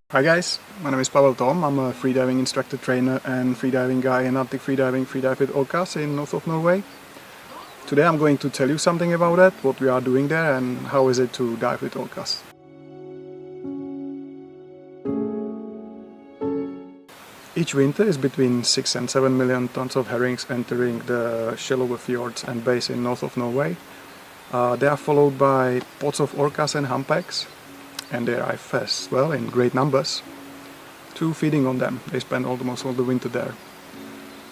Hi guys, my name is Pavel Tomm. I'm a freediving instructor, trainer and freediving guy in Arctic Freediving, freedive with Orcas in north of Norway. Today I'm going to tell you something about that, what we are doing there and how is it to dive with Orcas. Each winter is between 6 and 7 million tons of herrings entering the shallower fjords and bays in north of Norway. They are followed by pods of orcas and humpbacks, and they arrive as well in great numbers to feeding on them. They spend almost all the winter there.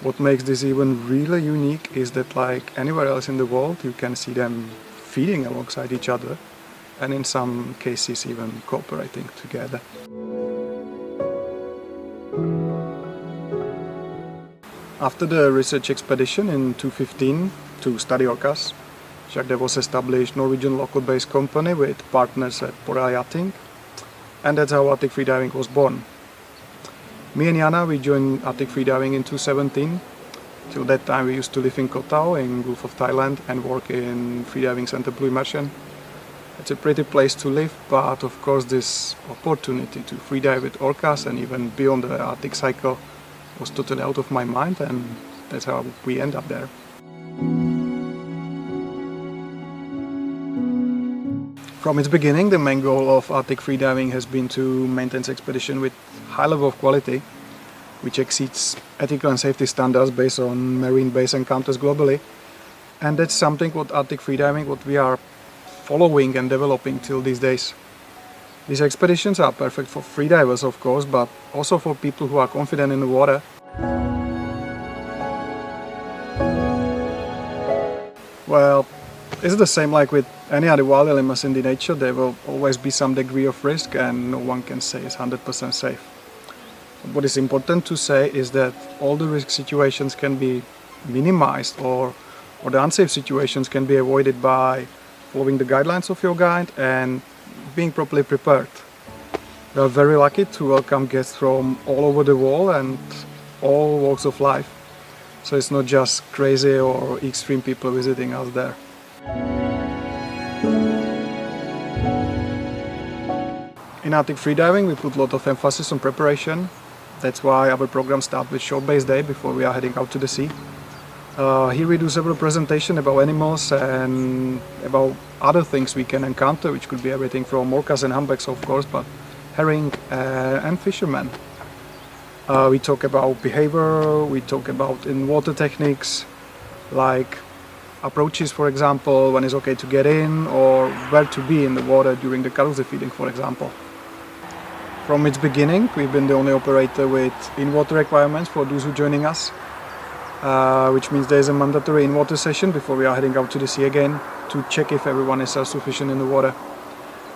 What makes this even really unique is that, like anywhere else in the world, you can see them feeding alongside each other and in some cases even cooperating together. After the research expedition in 2015 to study orcas, Jacques was established Norwegian local-based company with partners at Yachting, and that's how Arctic Freediving was born. Me and Jana, we joined Arctic Freediving in 2017. Till that time we used to live in Koh Tao in Gulf of Thailand and work in freediving center Blue Immersion. It's a pretty place to live, but of course this opportunity to freedive with orcas and even beyond the Arctic cycle was totally out of my mind, and that's how we end up there. From its beginning, the main goal of Arctic Freediving has been to maintain expedition with high level of quality, which exceeds ethical and safety standards based on marine-based encounters globally. And that's something what Arctic Freediving, what we are following and developing till these days. These expeditions are perfect for freedivers, of course, but also for people who are confident in the water. Well, it's the same like with any other wild elements in the nature. There will always be some degree of risk and no one can say it's 100% safe. What is important to say is that all the risk situations can be minimized or the unsafe situations can be avoided by following the guidelines of your guide and being properly prepared. We are very lucky to welcome guests from all over the world and all walks of life. So it's not just crazy or extreme people visiting us there. In Arctic Freediving we put a lot of emphasis on preparation. That's why our program starts with short base day before we are heading out to the sea. Here we do several presentations about animals and about other things we can encounter, which could be everything from orcas and humpbacks, of course, but herring and fishermen. We talk about behavior, we talk about in-water techniques, like approaches, for example, when it's okay to get in or where to be in the water during the carousel feeding, for example. From its beginning, we've been the only operator with in-water requirements for those who are joining us. Which means there's a mandatory in-water session before we are heading out to the sea again to check if everyone is self-sufficient in the water.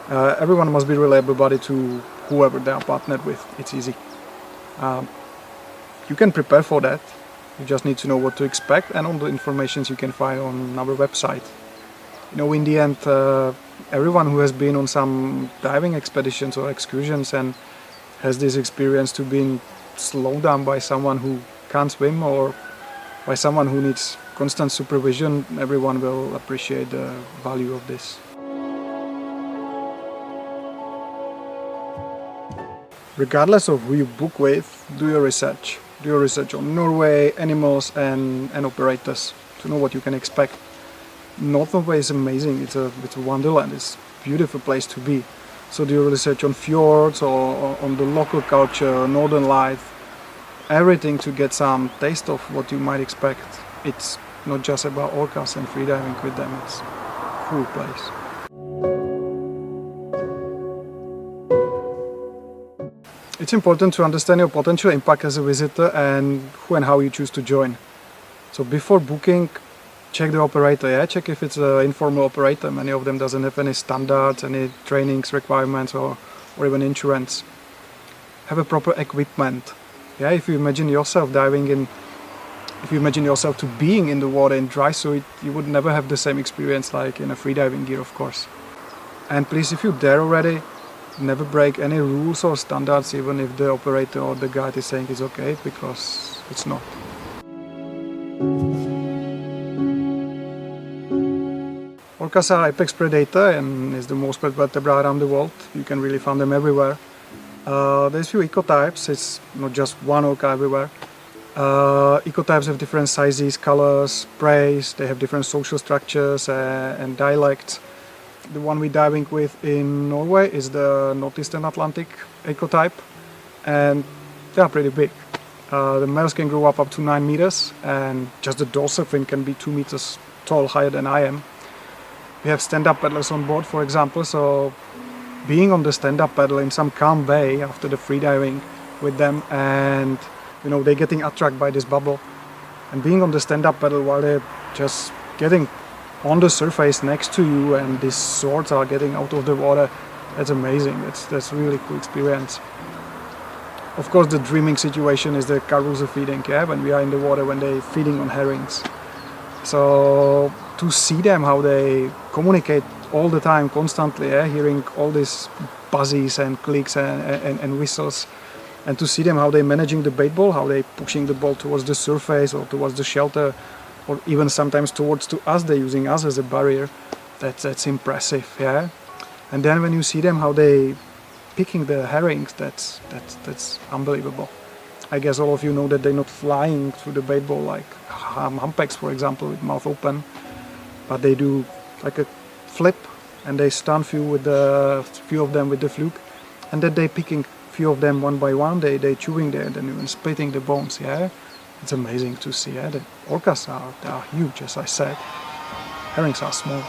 Everyone must be reliable body to whoever they are partnered with. It's easy. You can prepare for that. You just need to know what to expect and all the information you can find on our website. You know, in the end, everyone who has been on some diving expeditions or excursions and has this experience to being slowed down by someone who can't swim or by someone who needs constant supervision, everyone will appreciate the value of this. Regardless of who you book with, do your research. Do your research on Norway, animals and operators to know what you can expect. North Norway is amazing, it's a wonderland, it's a beautiful place to be. So do your research on fjords or on the local culture, northern life. Everything to get some taste of what you might expect. It's not just about orcas and freediving with them, it's a cool place. It's important to understand your potential impact as a visitor and who and how you choose to join. So before booking, check the operator, check if it's an informal operator. Many of them doesn't have any standards, any trainings requirements or even insurance. Have a proper equipment. Yeah, if you imagine yourself diving in, if you imagine yourself to being in the water in dry suit, you would never have the same experience like in a freediving gear, of course. And please, if you're there already, never break any rules or standards, even if the operator or the guide is saying it's okay, because it's not. Orcas are apex predator and is the most spread vertebra around the world. You can really find them everywhere. There's few ecotypes, it's not just one orca everywhere. Ecotypes have different sizes, colors, preys, they have different social structures and dialects. The one we're diving with in Norway is the northeastern Atlantic ecotype, and they are pretty big. The males can grow up to 9 meters, and just the dorsal fin can be 2 meters tall, higher than I am. We have stand-up paddlers on board, for example, so being on the stand-up paddle in some calm bay after the freediving with them, and you know, they're getting attracted by this bubble, and being on the stand-up paddle while they're just getting on the surface next to you and these swords are getting out of the water, that's amazing. That's a really cool experience. Of course, the dreaming situation is the carousel feeding, yeah, when we are in the water, when they're feeding on herrings. So to see them, how they communicate all the time, constantly, yeah, hearing all these buzzies and clicks and whistles, and to see them how they're managing the bait ball, how they're pushing the ball towards the surface or towards the shelter, or even sometimes towards to us, they're using us as a barrier. That's impressive, yeah. And then when you see them how they picking the herrings, that's unbelievable. I guess all of you know that they're not flying through the bait ball like humpbacks, for example, with mouth open, but they do like a flip and they stun few of them with the fluke, and then they picking few of them one by one. They chewing there and then even splitting the bones. Yeah, it's amazing to see. Yeah, the orcas are huge, as I said. Herrings are small.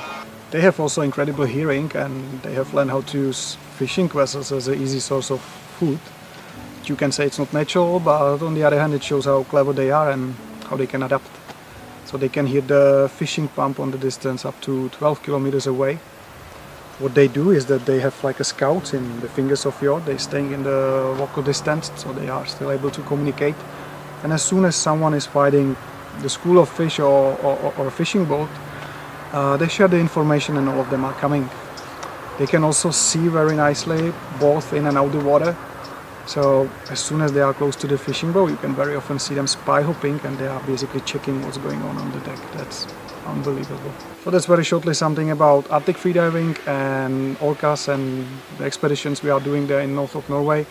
They have also incredible hearing, and they have learned how to use fishing vessels as an easy source of food. You can say it's not natural, but on the other hand, it shows how clever they are and how they can adapt. So they can hear the fishing pump on the distance up to 12 kilometers away. What they do is that they have like a scout in the fingers of fjord. They're staying in the local distance, so they are still able to communicate. And as soon as someone is finding the school of fish or a fishing boat, they share the information and all of them are coming. They can also see very nicely both in and out the water. So as soon as they are close to the fishing boat, you can very often see them spy hopping, and they are basically checking what's going on the deck. That's unbelievable. So that's very shortly something about Arctic freediving and orcas and the expeditions we are doing there in north of Norway.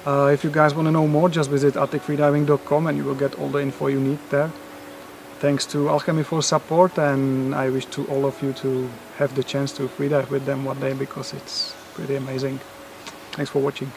If you guys want to know more, just visit arcticfreediving.com and you will get all the info you need there. Thanks to Alchemy for support, and I wish to all of you to have the chance to freedive with them one day, because it's pretty amazing. Thanks for watching.